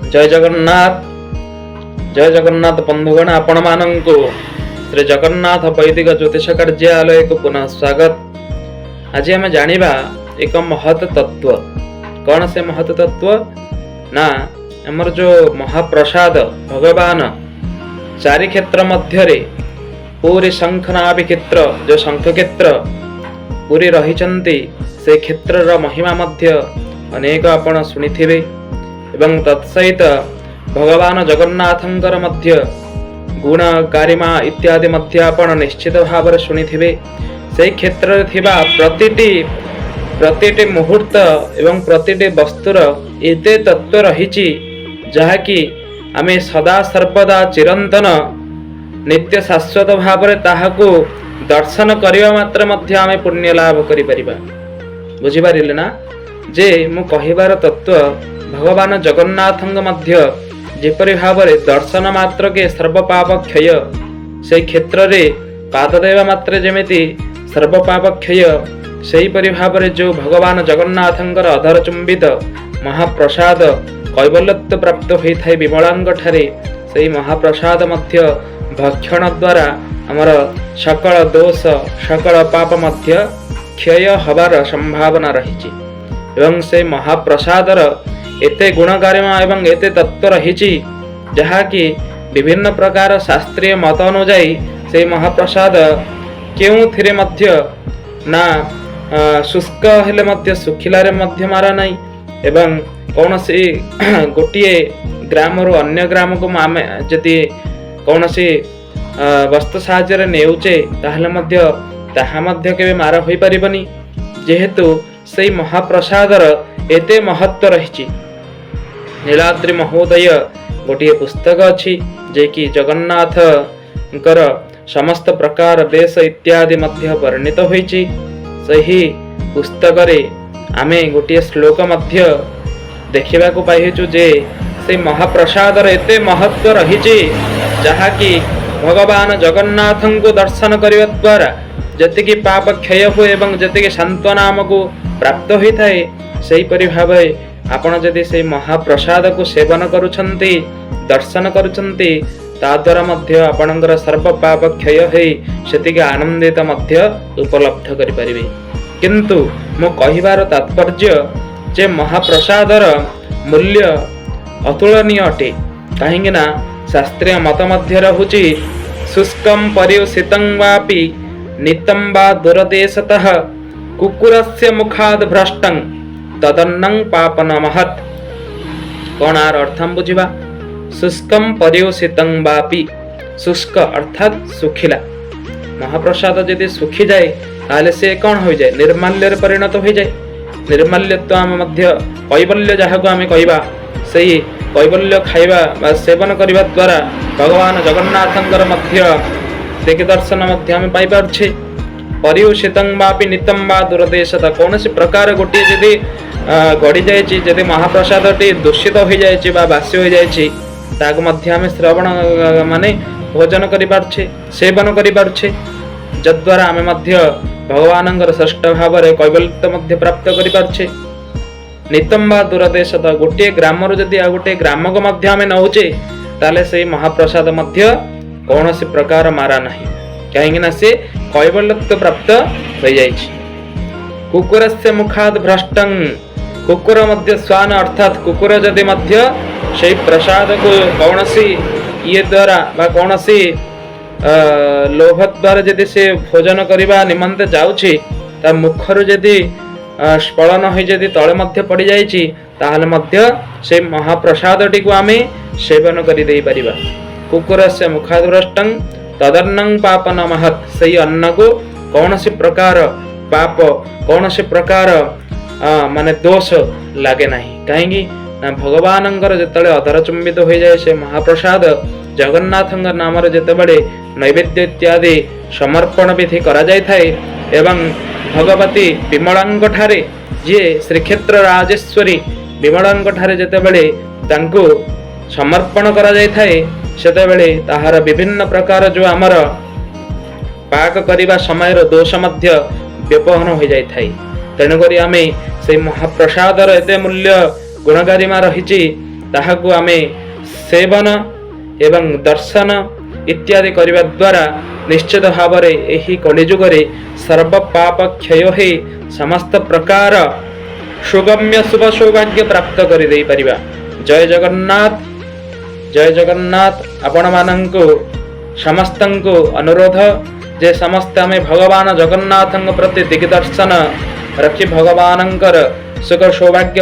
जय जगन्नाथ। जय जगन्नाथ बंधुगण, आपण मानंकु श्री जगन्नाथ वैदिक ज्योतिष कार्यालय को पुनः स्वागत। आज आम जानिबा एक महत तत्व। कौन से महत तत्व ना हमर जो महाप्रसाद भगवान चारि क्षेत्र मध्य पूरी शंखनाभि क्षेत्र जो शंख क्षेत्र पूरी रहिचंती से क्षेत्र महिमा मध्य अनेक आपण शुणिथिबे एवं तत्सहित भगवान जगन्नाथंकर मध्य गुण गारिमा इत्यादि मध्य आपण निश्चित भाव शुणिथिबे। से क्षेत्र थिबा प्रतिटी मुहूर्त एवं प्रतिटी वस्तुर एते तत्व रहिछि जहाँकि आमे सदा सर्वदा चिरंतन नित्य शाश्वत भाव ताहाकू दर्शन करने मात्र मध्य आमे पुण्य लाभ करि परिबा। बुझि पारिले ना जे मु कहिबार तत्व भगवान जगन्नाथंग मध्य जेपरि भाव दर्शन मात्र के सर्व पाप क्षय से क्षेत्र रे पाद देवा मात्र जेमिति सर्व पाप क्षय सेही परि भाव जो भगवान जगन्नाथंकर अधर चुंबित महाप्रसाद कैवल्यत्व प्राप्त होई थाए विमलांग ठारे सेही महाप्रसाद मध्य भक्षण द्वारा आमर सकल दोष सकल पाप मध्य क्षय हबार संभावना रही एवं से महाप्रसादर एते गुणगारिमा एवं एते तत्व रही जहाँकि विभिन्न प्रकार शास्त्रीय मत अनुजाई से महाप्रसाद केउथिरे मध्य ना शुष्क हेले मध्य सुखिलारे मध्य मारा नहीं एवं कौनसी गोटिए ग्राम रु अन्य ग्राम को आमे जदि कौनसी वस्तु साहाय्य नेउचे ताहले मध्य ताहा मध्य केबे मारा होई परिबनी जेहेतु सेई महाप्रसादर एते महत्व रहिछि। नीलाद्रि महोदय गोटिए पुस्तक अछि जे कि जगन्नाथंकर समस्त प्रकार वेश इत्यादि मध्य वर्णित होइछि। सही पुस्तक रे आमे गोटिए श्लोक मध्य देखिबा को पाइछु जे से महाप्रसादर एते महत्व रहिछि जहाँकि भगवान जगन्नाथं को दर्शन करने द्वारा जतिकि पाप क्षय हुए एवं जतिकि सांत्वना आमको प्राप्त होता है सही परि भाव आपण जदि से महाप्रसाद को सेवन करुछंती दर्शन करुछंती ता द्वारा मध्य आपणकर सर्व पाप क्षय होई सेतिके आनंदित मध्य उपलब्ध करि परिबे। किंतु मो कहिबार तात्पर्य जे महाप्रसादर मूल्य अतुलनीय अटे काहेकि ना शास्त्रीय मत मध्य रहुछि शुष्कं परियुषितं वापि नितं वा दूरदेशतः कुकुरस्य मुखाद् भ्रष्टं तदन्नं पापन महत्। कोण आर अर्थम बुझिबा। शुष्कं परियुषितं वापि शुष्क अर्थात सुखिला महाप्रसाद यदि सुखी जाए ताले से कौन हो जाए निर्माल्य परिणत हो जाए। निर्माल्यत्व आम मध्य कैवल्य जहाको आमे कहबा सही कैवल्य खाइबा बा सेवन करने द्वारा भगवान जगन्नाथंकर मध्य देख दर्शन मध्य आम पाई पारछे। परियुषितं वापि नितं वा दूरदेशत कौन सी प्रकार गोटे जदि गड़ी जाइछि जदि महाप्रसादटी दूषित हो जाइछि बा बासी हो जाइछि ताक मध्य आम श्रवण माने भोजन करि पारछे सेवन करि पारछे जद्वारा आम मध्य भगवानंकर श्रेष्ठ भाव कैवल्यत्व मध्य प्राप्त करि पारछे। नितम बा दूरदेशत गोटे ग्राम जदि आ गोटे ग्राम को मध्य आम नौचे ताले से महाप्रसाद मध्य कौन सी प्रकार मारा नहीं कहीं से कैवल्यत्व प्राप्त हो जाइछि। कुकुरस्य मुखाद् भ्रष्टं कुकुर मध्य स्वान अर्थात कुकुर जदि मध्य से प्रसाद को कौन सी ये द्वारा बा कौन सी लोभ द्वारा जदि से भोजन करने निमंते जाउछि ता मुखरु जदि स्फलन हो जदि तले मध्य पड़ जाइछि ताहले मध्य से महाप्रसादटी को आमे सेवन करि देई परिबा। कुकुरस्य मुखाद्भ्रष्टं तदन्नं पापन महत् सही अन्न को कौन सी प्रकार पाप कौन सी प्रकार माने दोष लागे नहीं कहीं भगवानंकर जेतले अधर चुंबित हो जाए से महाप्रसाद जगन्नाथंकर नाम जेतेबेले नैवेद्य इत्यादि समर्पण विधि करा जाय थाए एवं भगवती विमलांग ठारे जे श्रीक्षेत्र राजेश्वरी विमलांग ठारे जेतेबेले तांको समर्पण करा जाय थाए सेतेबेले ताहार विभिन्न प्रकार जो आमर पाक करिबा समय दोष मध्य व्यपहन हो जाय थाए। तेणुकरी आमे से महाप्रसादर एते मूल्य गुणगारिमा रही ତାହାକୁ ଆମେ ସେବନ ଏବଂ ଦର୍ଶନ ଇତ୍ୟାଦି କରିବା ଦ୍ୱାରା ନିଶ୍ଚିତ ଭାବରେ ଏହି କଳିଯୁଗରେ ସର୍ବ ପାପ କ୍ଷୟ ହୋଇ ସମସ୍ତ ପ୍ରକାର ସୁଗମ୍ୟ ଶୁଭ ସୌଭାଗ୍ୟ ପ୍ରାପ୍ତ କରିଦେଇ ପାରିବା। ଜୟ ଜଗନ୍ନାଥ, ଜୟ ଜଗନ୍ନାଥ। ଆପଣମାନଙ୍କୁ ସମସ୍ତଙ୍କୁ ଅନୁରୋଧ ଯେ ସମସ୍ତେ ଆମେ ଭଗବାନ ଜଗନ୍ନାଥଙ୍କ ପ୍ରତି ଦିଗଦର୍ଶନ ରଖି ଭଗବାନଙ୍କର ସୁଖ ସୌଭାଗ୍ୟ